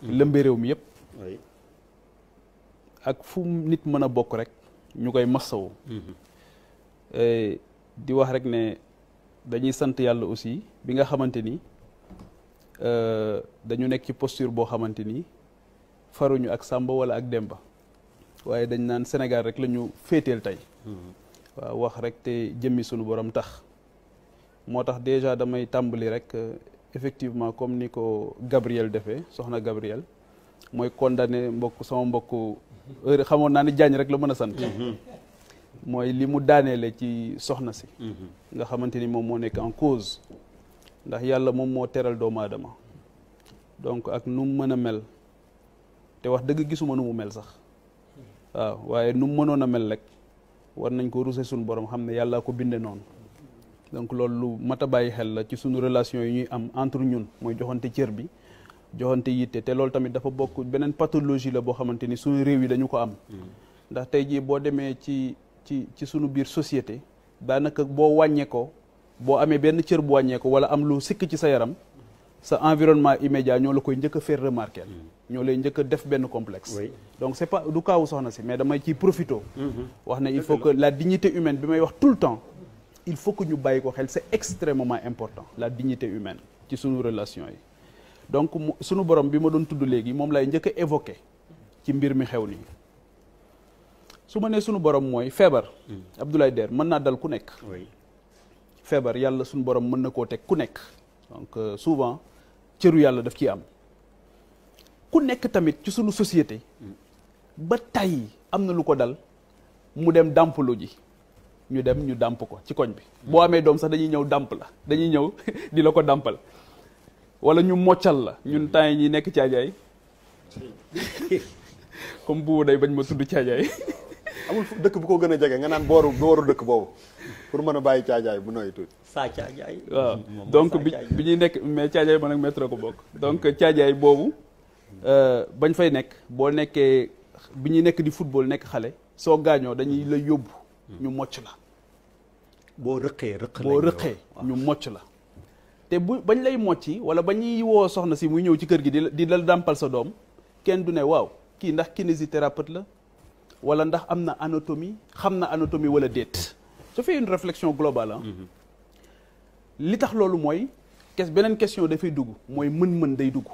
lëmbe réew mi yëpp ak fu nit mën a bokk rek ñu koy massawu di wax rek ne dañuy sant yàlla aussi bi nga xamante ni dañu nekk ci posture boo xamante ni faruñu ak Samba wala ak Demba waaye dañ naan Sénégal rek la ñu féeteel tey waaw wax rek te jëmmi sunu borom tax moo tax déjà damay tàmbali rek effectivement comme ni ko Gabriel defee soxna Gabriel mooy condamné sama mbokk heure xamoon naa ni Diagne rek la mën a sant mooy li mu daaneele ci soxna si nga xamante ni moom moo nekk en cause ndax yàlla moom moo teral doomu aadama donc ak nu mu mën a mel te wax dëgg gisuma nu mu mel sax waaw waaye nu mu mënoon a mel rek war nañ ko ruse suñu borom xam ne yàlla ko binde noonu donc loolu lu mat a bàyyi xel la ci suñu relation yi ñuy am entre ñun mooy joxante cër bi joxante yitte te loolu tamit dafa bokk beneen pathologie la boo xamante ni suñu réew yi dañu ko am ndax tey jii boo demee ci suñu biir société daanaka boo wàññeekoo boo amee benn cër bu wàññeeko wala am lu sikk ci sa yaram sa environnement immédiat ñoo la koy njëkk a faire remarquer ñoo lay njëkk a def benn complexe donc c'est pas du kaawu soxna si mais damay ciy profito wax ne il faut que la dignité humaine bi may wax tout le temps il faut que ñu bàyyi ko xel c'est extrêmement important la dignité humaine ci suñu relation yi donc suñu borom bi ma doon tudd léegi moom lay njëkk a évoquer ci mbir mi xew nii su ma nee suñu borom mooy feebar Abdoulaye Der mën naa dal ku nekk feebar yàlla suñu borom mën na koo teg ku nekk donc souvent cëru yàlla daf ciy am ku nekk tamit ci suñu société ba tey am na lu ko dal mu dem dàmpalu ji ñu dem ñu dàmp ko ci koñ bi boo amee doom sax dañuy ñëw dàmp la dañuy ñëw di la ko dàmpal wala ñu moccal la ñun temps yi ñi nekk caajaay comme bu day bañ ma tudd caajaay amul dëkk bu ko gën a jege nga naan booru dëkk boobu pour mën a bàyyi caajaay bu nooy tuuti saa caajaay waaw donc bi ñuy nekk mais caajaay man ak métro ko bokk donc caajaay boobu bañ fay nekk boo nekkee bi ñuy nekk di football nekk xale soo gaañoo dañuy la yóbbu ñu mocc la boo rëqee ñu mocc la te bañ lay mocci wala ba ñuy woo soxna si muy ñëw ci kër gi di la dàmpal sa doom kenn du ne waaw kii ndax kinésithérapeute la wala ndax am na anatomie xam na anatomie wala déet je fais une réflexion globale li tax loolu mooy beneen question dafay dugg mooy mën-mën day dugg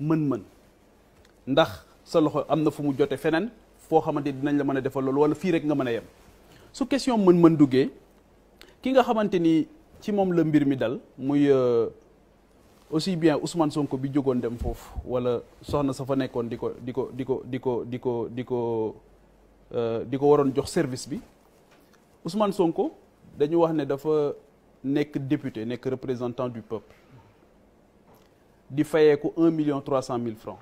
mën-mën ndax sa loxo am na fu mu jote feneen foo xamante dinañ la mën a defal loolu wala fii rek nga mën a yem su question mën-mën duggee ki nga xamante ni ci moom la mbir mi dal muy aussi bien Ousmane Sonko bi jógoon dem foofu wala soxna sa fa nekkoon di ko waroon jox service bi Ousmane Sonko dañu wax ne dafa nekk député nekk représentant du peuple di fayeeku 1,3 francs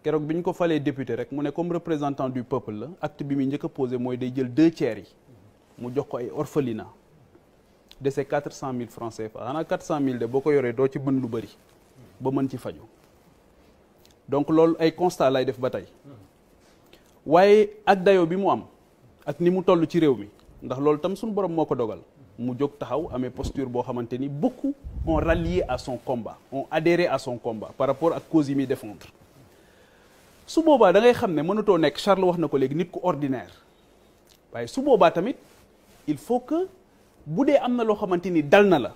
keroog bi ñu ko falee député rek mu ne comme représentant du peuple la acte bi muy njëkk a posé mooy day jël 2/3 yi mu jox ko ay orphelinat de ces 400 000 francs CFA xanaa 400 000 de boo ko yoree doo ci mën lu bëri ba mën ci faju donc loolu ay constat lay def ba tey waaye ak dayo bi mu am ak ni mu toll ci réew mi ndax loolu tam suñu borom moo ko dogal mu jóg taxaw amee posture boo xamante ni beaucoup ont rallié à son combat ont adhéré à son combat par rapport ak cause yi muy défendre su boobaa da ngay xam ne mënatoo nekk Charles wax na ko léegi nit ku ordinaire waaye su boobaa tamit il faut que bu dee am na loo xamante ni dal na la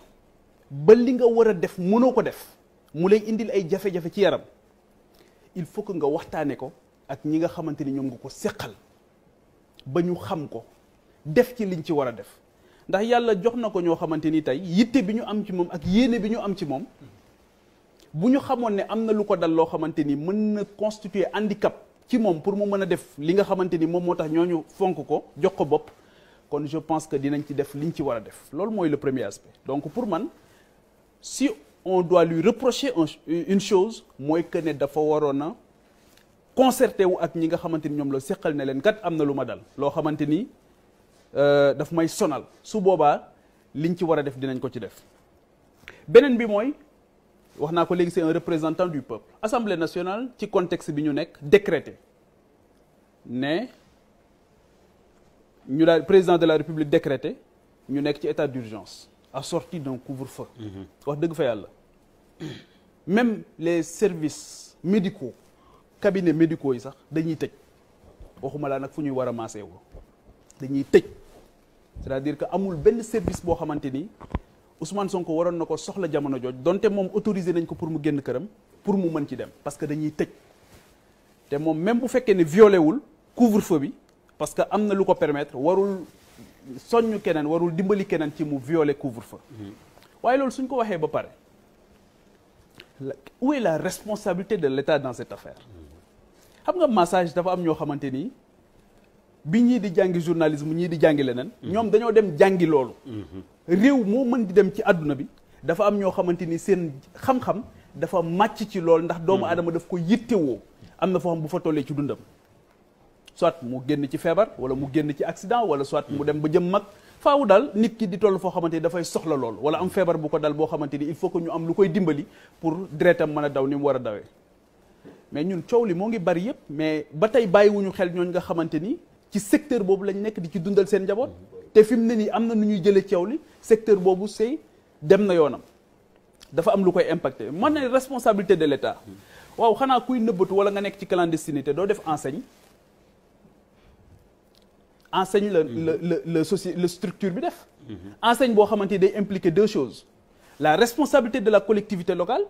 ba li nga war a def mënoo ko def mu lay indil ay jafe-jafe ci yaram il faut que nga waxtaane ko ak ñi nga xamante ni ñoom nga ko seqal ba ñu xam ko def ci liñ ci war a def ndax yàlla jox na ko ñoo xamante ni tey yitte bi ñu am ci moom ak yéene bi ñu am ci moom bu ñu xamoon ne am na lu ko dal loo xamante ni mën na constituer handicap ci moom pour mu mën a def li nga xamante ni moom moo tax ñooñu fonk ko jox ko bopp kon je pense que dinañ ci def liñ ci war a def loolu mooy le premier aspect donc pour man si on doit lui reprocher une chose mooy que ne dafa waroon a concerté wu ak ñi nga xamante ni ñoom la seqal ne leen kat am na lu ma dal loo xamante ni daf may sonal su boobaa liñ ci war a def dinañ ko ci def beneen bi mooy wax naa ko léegi c'est un représentant du peuple Assemblée nationale ci contexte bi ñu nekk décrété ne ñu daal président de la République décrété ñu nekk ci état d'urgence assorti d'un couvre-feu wax dëgg fa yàlla même les services médicaux cabinets médicaux yi sax dañuy tëj waxuma laa nag fu ñuy war a maasee woo dañuy tëj c'est-à-dire que amul benn service boo xamante ni Ousmane Sonko waroon na ko soxla jamono jooj donte moom autorisé nañ ko pour mu génn këram pour mu mën ci dem parce que dañuy tëj te moom même bu fekkee ne violé wul couvre-feu bi parce que am na lu ko permettre warul soññ keneen warul dimbali keneen ci mu violé couvre-feu waaye loolu suñ ko waxee ba pare où est la responsabilité de l'État dans cette affaire xam nga massage dafa am ñoo xamante ni bi ñii di jàngi journalisme ñii di jàngi leneen ñoom dañoo dem jàngi loolu réew moo mën di dem ci àdduna bi dafa am ñoo xamante ni seen xam-xam dafa màcc ci lool ndax doomu aadama daf ko yittewoo am na foo xam bu fa tollee ci dundam soit mu génn ci feebar wala mu génn ci accident wala soit mu dem ba jëm mag faawu daal nit ki di toll foo xamante ni dafay soxla lool wala am feebar bu ko dal boo xamante ni il faut que ñu am lu koy dimbali pour deretam mën a daw ni mu war a dawee mais ñun coow li moo ngi bari yëpp mais ba tey bàyyiwuñu xel ñooñ nga xamante ni ci secteur boobu lañ nekk di ci dundal seen njaboot te fi mu ne nii am na nu ñuy jëlee coow li secteur boobu c'est dem na yoonam dafa am lu koy impacté man ne responsabilité de l'État waaw xanaa kuy nëbbatu wala nga nekk ci clandestinité doo def enseigne la structure bi def enseigne boo xamante ni day impliquer deux choses la responsabilité de la collectivité locale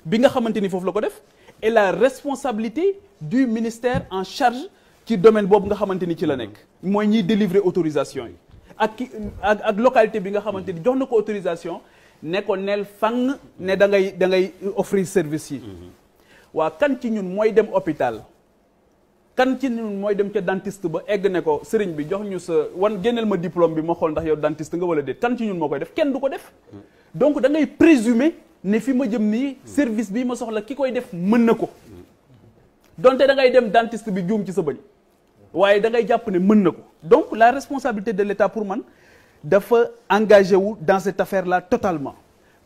bi nga xamante ni foofu la ko def et la responsabilité du ministère en charge ci domaine boobu nga xamante ni ci la nekk mooy ñiy délivrer autorisation yi ak localité bi nga xamante ni jox na ko autorisation ne ko neel fang ne da ngay offrir service yi waa kan ci ñun mooy dem hôpital kan ci ñun mooy dem ca dentiste ba egg ne ko sëriñ bi jox ñu sa génneel ma diplôme bi ma xool ndax yow dentiste nga wala déet kan ci ñun moo koy def kenn du ko def donc da ngay présumer ne fi ma jëm nii service bi ma soxla ki koy def mën na ko donte da ngay dem dentiste bi juum ci sa bëñ waaye da ngay jàpp ne mën na ko donc la responsabilité de l'État pour man dafa engagé wu dans cette affaire là totalement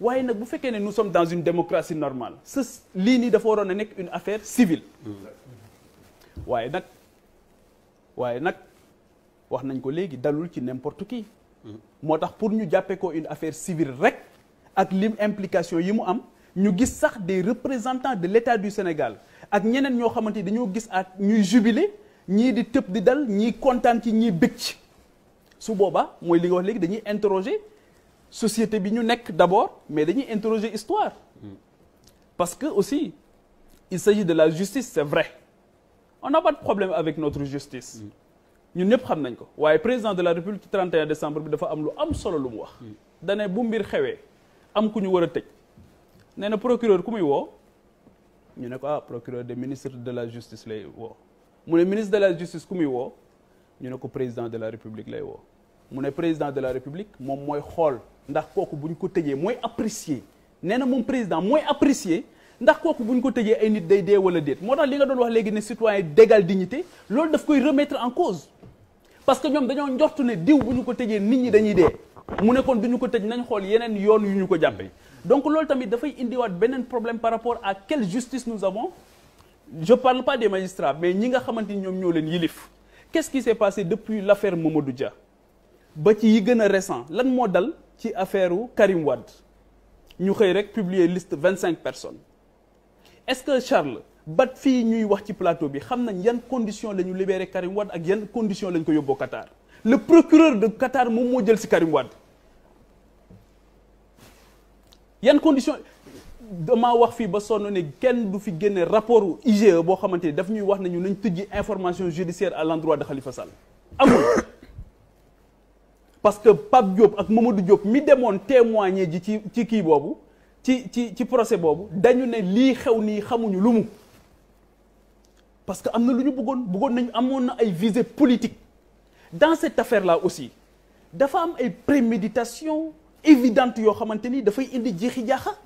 waaye nag bu fekkee ne nous sommes dans une démocratie normale lii nii dafa waroon a nekk une affaire civile waaye nag wax nañ ko léegi dalul ci n'importe qui moo tax pour ñu jàppee ko une affaire civile rek ak lim implication yi mu am ñu gis sax des représentants de l'État du Sénégal ak ñeneen ñoo xamante ni dañoo gis ak ñuy jubilé ñii di tëb di dal ñii kontaan ci ñii bëgg ci su boobaa mooy li nga wax léegi dañuy interroger société bi ñu nekk d'abord mais dañuy interroger histoire parce que aussi il s'agit de la justice c'est vrai on n'a pas de problème avec notre justice ñun ñëpp xam nañ ko waaye président de la République ci 31 décembre bi dafa am lu am solo lu mu wax dane bu mbir xewee am ku ñu war a tëj nee na procureur ku muy woo ñu ne ko procureur des ministres de la justice lay woo mu ne ministre de la justice ku muy woo ñu ne ko président de la République lay woo mu ne président de la République moom mooy xool ndax kooku bu ñu ko tëjee mooy apprécier nee na moom président mooy apprécier ndax kooku bu ñu ko tëjee ay nit day dee wala déet moo tax li nga doon wax léegi ne citoyen d'égale dignité loolu daf koy remettre en cause parce que ñoom dañoo njortu ne diw bu ñu ko tëjee nit ñi dañuy dee mu ne kon du ñu ko tëj nañ xool yeneen yoon yu ñu ko jàppee donc loolu tamit dafay indiwaat beneen problème par rapport à quelle justice nous avons je parle pas des magistrats mais ñi nga xamante ni ñoom ñoo leen yilif qu'est-ce qui s'est passé depuis l'affaire Mamadou Dia ba ci yi gën a récent lan moo dal ci affaire Karim Wade ñu xëy rek publier liste 25 personnes est-ce que Charles ba fii ñuy wax ci plateau bi xam nañ yan conditions la ñu libérer Karim Wade ak yan conditions lañ ko yóbboo Qatar le procureur de Qatar moom moo jël ci Karim Wade yan conditions damaa wax fii ba sonn ne kenn du fi génne rapport IGE boo xamante ni daf ñuy wax nañu nañ tëjji information judiciaire à l'endroit de Khalifa Sall amul parce que Pape Diop ak Mamadou Diop mi demoon témoigner ji ci kii boobu ci procès boobu dañu ne lii xew nii xamuñu lu mu parce que am na lu ñu bëggoon nañu amoon na ay visées politiques dans cette affaire là aussi dafa am ay préméditation évidente yoo xamante ni dafay indi jeexi jaaxa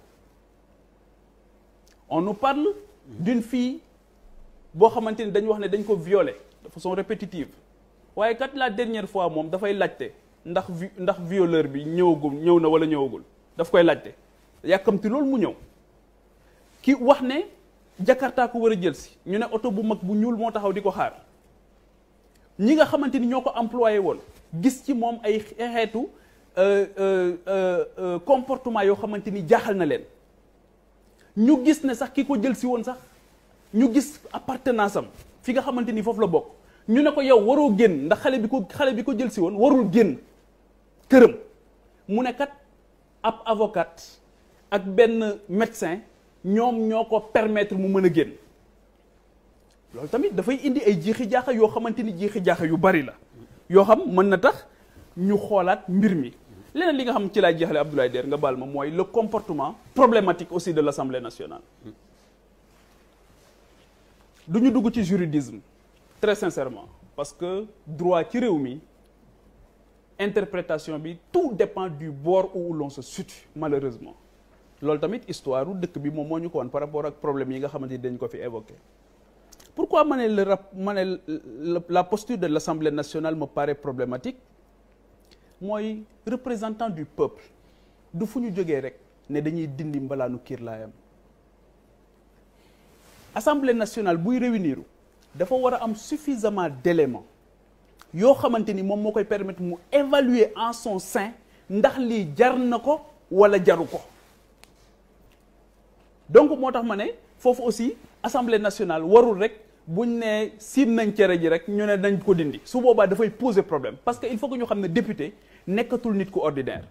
on nous parle d'une fille boo xamante ni dañu wax ne dañ ko violer de façon répétitive waaye kat la dernière fois moom dafay laajte ndax violeur bi ñëw na wala ñëwagul daf koy laajte yàkkamti loolu mu ñëw ki wax ne Jakarta ko war a jël si ñu ne oto bu mag bu ñuul moo taxaw di ko xaar ñi nga xamante ni ñoo ko employé woon gis ci moom ay xeetu comportement yoo xamante ni jaaxal na leen ñu gis ne sax ki ko jël si woon sax ñu gis appartenance am fi nga xamante ni foofu la bokk ñu ne ko yow waroo génn ndax xale bi ko jël si woon warul génn këram mu ne kat ab avocat ak benn médecin ñoom ñoo ko permettre mu mën a génn loolu tamit dafay indi ay jiixi jaaxa yoo xamante ni jiixi jaaxa yu bari la yoo xam mën na tax ñu xoolaat mbir mi leneen li nga xam ci laay jeexale Abdoulaye Der nga baal ma mooy le comportement problématique aussi de l'Assemblée nationale du ñu dugg ci juridisme très sincèrement parce que droit ci réew mi interprétation bi tout dépend du bord où l'on se situe malheureusement loolu tamit histoire u dëkk bi moom moo ñu ko woon par rapport ak problème yi nga xamante ni dañ ko fi évoqué pourquoi la posture de l'Assemblée nationale me paraît problématique mooy représentant du peuple du fu ñu jógee rek ne dañuy dindi mbalaanu kiirlaayam Assemblée nationale buy réunir dafa war a am suffisamment d'éléments yoo xamante ni moom moo koy permettre mu évaluer en son sein ndax lii jar na ko wala jaru ko donc moo tax ma ne foofu aussi Assemblée nationale warul rek buñ ne siim nañ cere ji rek ñu ne dañ ko dindi su boobaa dafay poser problème parce que il faut que ñu xam ne député nekkatul nit ku ordinaire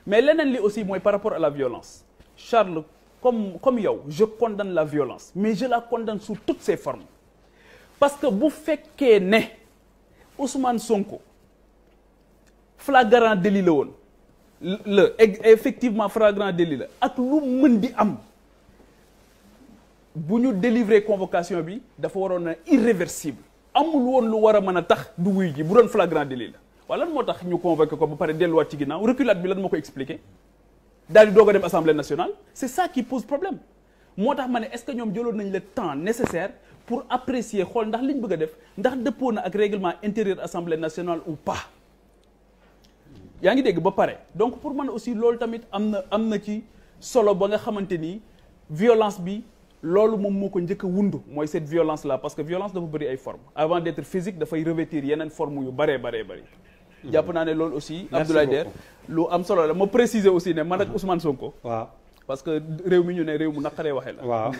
mais leneen li aussi mooy par rapport à la violence Charles comme yow je condamne la violence mais je la condamne sous toutes ses formes parce que bu fekkee ne Ousmane Sonko flagrant délit la woon effectivement flagrant délit la ak lu mën di am bu ñu délivrer convocation bi dafa waroon a irréversible amul woon lu war a mën a tax du wuy ji bu doon flagrant délit la wala lan moo tax ñu convoqué ko ba pare delluwaat ci ginnaaw reculade bi lan moo ko expliqué daal di doog a dem assemblée nationale c'est ça qui pose problème moo tax ma ne est-ce que ñoom jëloon nañ le temps nécessaire pour apprécier xool ndax li ñu bëgg a def ndax dëppoo na ak règlement intérieur assemblée nationale ou pas yaa ngi dégg ba pare donc pour man aussi loolu tamit am na ci solo ba nga xamante ni violence bi loolu moom moo ko njëkk a wundu mooy cette violence là parce que violence dafa bëri ay formes avant d'être physique dafay revêtir yeneen formes yu bëree bëri jàpp naa ne loolu aussi Abdoulaye Der lu am solo la ma préciser aussi ne man ak Ousmane Sonko waaw parce que réew mi ñu ne réew mu naqaree waxee la waaw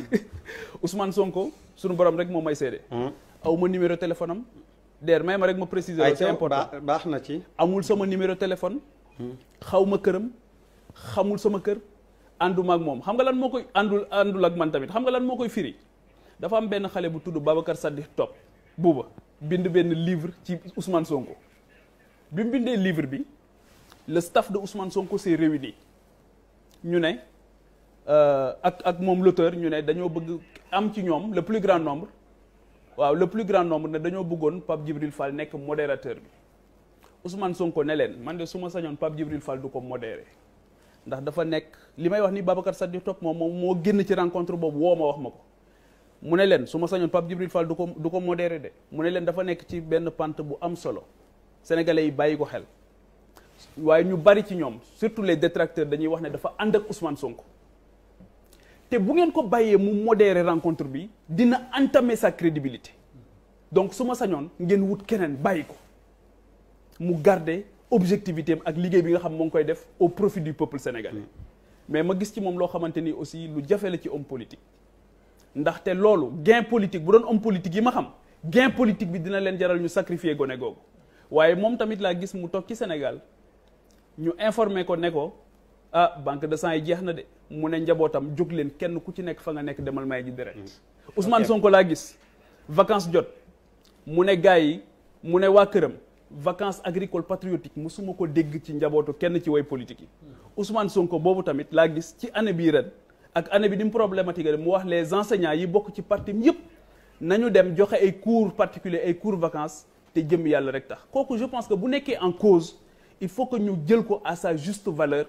Ousmane Sonko suñu borom rek moom may seede aw ma numéro téléphone am Der may ma rek ma préciser c'est important baax na ci amul sama numéro téléphone xaw ma këram xamul sama kër ànduma ak moom xam nga lan moo koy àndul ak man tamit xam nga lan moo koy firi dafa am benn xale bu tudd Babacar Sadikh Top buuba bind benn livre ci Ousmane Sonko bi mu bindee livre bi le staff de Ousmane Sonko s'est réuni ñu ne ak moom l'auteur ñu ne dañoo bëgg am ci ñoom le plus grand nombre ne dañoo bëggoon Pape Djibril Fall nekk modérateur bi Ousmane Sonko ne leen man de su ma sañoon Pape Djibril Fall du ko modéré ndax dafa nekk li may wax ni Babacar Sadikh Top moom moo génn ci rencontre boobu woo ma wax ma ko mu ne leen su ma sañoon Pape Djibril Fall du ko modéré de mu ne leen dafa nekk ci benn pente bu am solo sénégalais yi bàyyi ko xel waaye ñu bari ci ñoom surtout les détracteurs dañuy wax ne dafa ànd ak Ousmane Sonko te bu ngeen ko bàyyee mu modérer rencontre bi dina entamer sa crédibilité donc su ma sañoon ngeen wut keneen bàyyi ko mu garder objectivité am ak liggéey bi nga xam moo ngi koy def au profit du peuple sénégalais mais ma gis ci moom loo xamante ni aussi lu jafe la ci homme politique ndaxte loolu gain politique bu doon homme politique yi ma xam gain politique bi dina leen jaral ñu sacrifier gone googu waaye moom tamit laa gis mu toog ci Sénégal ñu informer ko ne ko banque de sang yi jeex na de mu ne njabootam jóg leen kenn ku ci nekk fa nga nekk demal may ji deret Ousmane Sonko laa gis vacances jot mu ne gars yi mu ne waa këram vacances agricoles patriotiques musuma ko dégg ci njabootu kenn ci way politique yi Ousmane Sonko boobu tamit laa gis ci année bii ren ak année bi ni mu problématique mu wax les enseignants yi bokk ci parti mi yëpp nañu dem joxe ay cours particuliers ay cours vacances te jëm yàlla rek tax kooku je pense que bu nekkee en cause il faut que ñu jël ko à sa juste valeur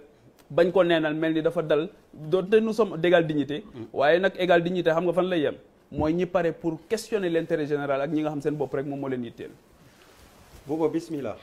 bañ ko neenal mel ni dafa dal doonte nous sommes d'égale dignité waaye nag égale dignité xam nga fan lay yem mooy ñi pare pour questionner l'intérêt général ak ñi nga xam seen bopp rek moom moo leen yitteel Bouba bismillah